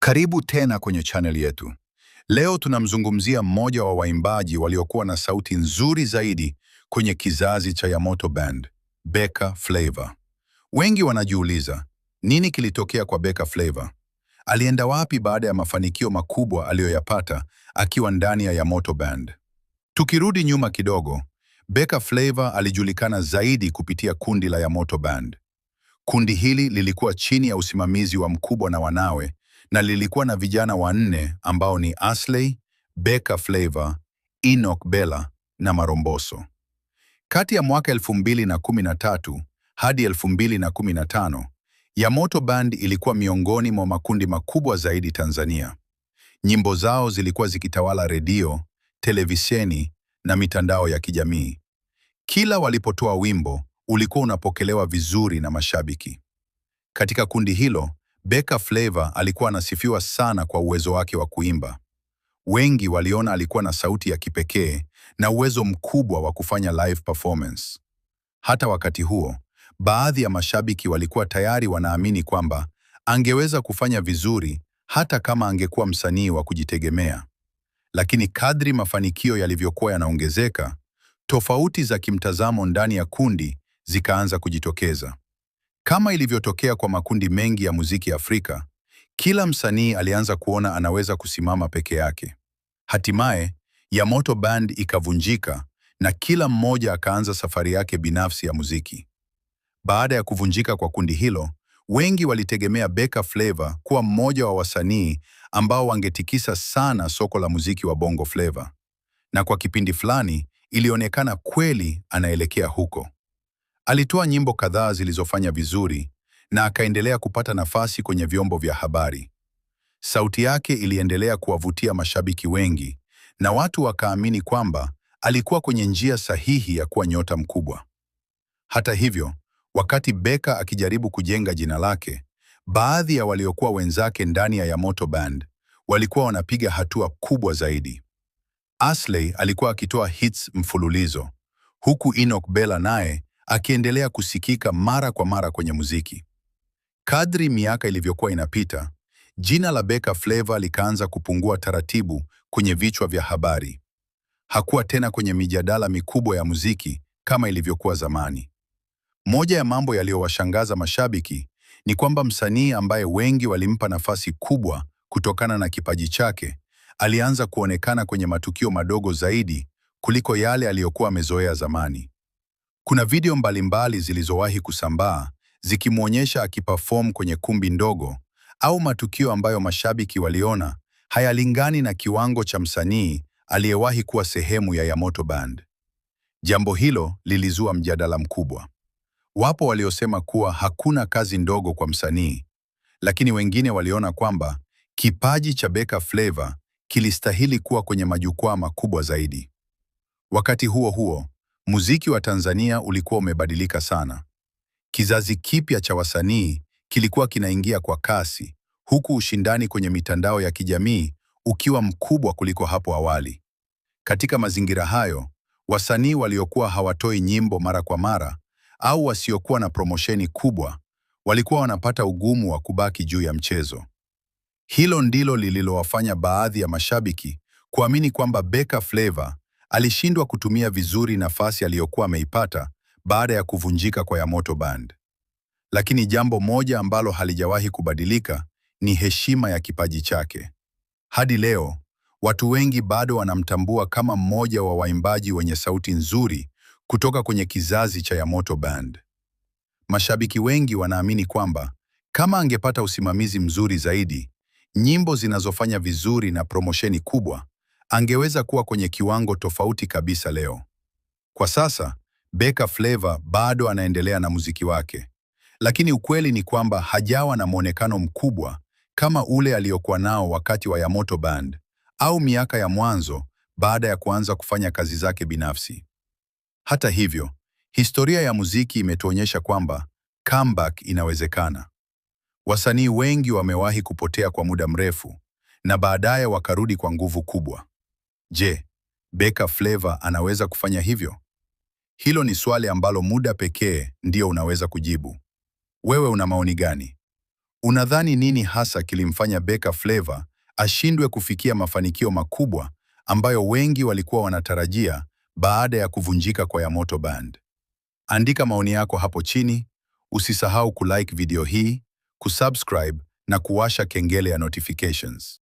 Karibu tena kwenye channel yetu. Leo tunamzungumzia mmoja wa waimbaji waliokuwa na sauti nzuri zaidi kwenye kizazi cha Yamoto Band, Beka Flavor. Wengi wanajiuliza, nini kilitokea kwa Beka Flavor? Alienda wapi baada ya mafanikio makubwa aliyoyapata akiwa ndani ya Yamoto Band? Tukirudi nyuma kidogo, Beka Flavor alijulikana zaidi kupitia kundi la Yamoto Band. Kundi hili lilikuwa chini ya usimamizi wa mkubwa na wanawe, na lilikuwa na vijana wanne ambao ni Aslay, Beka Flavor, Enoch Bella na Maromboso. Kati ya mwaka 2013 hadi 2015, Yamoto Band ilikuwa miongoni mwa makundi makubwa zaidi Tanzania. Nyimbo zao zilikuwa zikitawala redio, televisheni na mitandao ya kijamii. Kila walipotoa wimbo, ulikuwa unapokelewa vizuri na mashabiki. Katika kundi hilo, Beka Flavor alikuwa anasifiwa sana kwa uwezo wake wa kuimba. Wengi waliona alikuwa na sauti ya kipekee na uwezo mkubwa wa kufanya live performance. Hata wakati huo, baadhi ya mashabiki walikuwa tayari wanaamini kwamba angeweza kufanya vizuri hata kama angekuwa msanii wa kujitegemea. Lakini kadri mafanikio yalivyokuwa yanaongezeka, tofauti za kimtazamo ndani ya kundi zikaanza kujitokeza. Kama ilivyotokea kwa makundi mengi ya muziki Afrika, kila msanii alianza kuona anaweza kusimama peke yake. Hatimaye, Yamoto Band ikavunjika na kila mmoja akaanza safari yake binafsi ya muziki. Baada ya kuvunjika kwa kundi hilo, wengi walitegemea Beka Flavor kuwa mmoja wa wasanii ambao wangetikisa sana soko la muziki wa Bongo Flava. Na kwa kipindi fulani, ilionekana kweli anaelekea huko. Alitoa nyimbo kadhaa zilizofanya vizuri na akaendelea kupata nafasi kwenye vyombo vya habari. Sauti yake iliendelea kuwavutia mashabiki wengi na watu wakaamini kwamba alikuwa kwenye njia sahihi ya kuwa nyota mkubwa. Hata hivyo, wakati Beka akijaribu kujenga jina lake, baadhi ya waliokuwa wenzake ndani ya Yamoto Band walikuwa wanapiga hatua kubwa zaidi. Aslay alikuwa akitoa hits mfululizo, huku Enoch Bella naye akiendelea kusikika mara kwa mara kwenye muziki. Kadri miaka ilivyokuwa inapita, jina la Beka Flavor likaanza kupungua taratibu kwenye vichwa vya habari. Hakuwa tena kwenye mijadala mikubwa ya muziki kama ilivyokuwa zamani. Moja ya mambo yaliyowashangaza mashabiki ni kwamba msanii ambaye wengi walimpa nafasi kubwa kutokana na kipaji chake, alianza kuonekana kwenye matukio madogo zaidi kuliko yale aliyokuwa amezoea zamani. Kuna video mbalimbali zilizowahi kusambaa zikimwonyesha akiperform kwenye kumbi ndogo au matukio ambayo mashabiki waliona hayalingani na kiwango cha msanii aliyewahi kuwa sehemu ya Yamoto Band. Jambo hilo lilizua mjadala mkubwa. Wapo waliosema kuwa hakuna kazi ndogo kwa msanii, lakini wengine waliona kwamba kipaji cha Beka Flavor kilistahili kuwa kwenye majukwaa makubwa zaidi. Wakati huo huo, muziki wa Tanzania ulikuwa umebadilika sana. Kizazi kipya cha wasanii kilikuwa kinaingia kwa kasi, huku ushindani kwenye mitandao ya kijamii ukiwa mkubwa kuliko hapo awali. Katika mazingira hayo, wasanii waliokuwa hawatoi nyimbo mara kwa mara au wasiokuwa na promosheni kubwa walikuwa wanapata ugumu wa kubaki juu ya mchezo. Hilo ndilo lililowafanya baadhi ya mashabiki kuamini kwamba Beka Flavor alishindwa kutumia vizuri nafasi aliyokuwa ameipata baada ya kuvunjika kwa Yamoto Band. Lakini jambo moja ambalo halijawahi kubadilika ni heshima ya kipaji chake. Hadi leo, watu wengi bado wanamtambua kama mmoja wa waimbaji wenye sauti nzuri kutoka kwenye kizazi cha Yamoto Band. Mashabiki wengi wanaamini kwamba kama angepata usimamizi mzuri zaidi, nyimbo zinazofanya vizuri na promosheni kubwa, angeweza kuwa kwenye kiwango tofauti kabisa leo. Kwa sasa, Beka Flavor bado anaendelea na muziki wake, lakini ukweli ni kwamba hajawa na mwonekano mkubwa kama ule aliokuwa nao wakati wa Yamoto Band au miaka ya mwanzo baada ya kuanza kufanya kazi zake binafsi. Hata hivyo, historia ya muziki imetuonyesha kwamba comeback inawezekana. Wasanii wengi wamewahi kupotea kwa muda mrefu na baadaye wakarudi kwa nguvu kubwa. Je, Beka Flavor anaweza kufanya hivyo? Hilo ni swali ambalo muda pekee ndio unaweza kujibu. Wewe una maoni gani? Unadhani nini hasa kilimfanya Beka Flava ashindwe kufikia mafanikio makubwa ambayo wengi walikuwa wanatarajia baada ya kuvunjika kwa Yamoto Band? Andika maoni yako hapo chini. Usisahau kulike video hii, kusubscribe na kuwasha kengele ya notifications.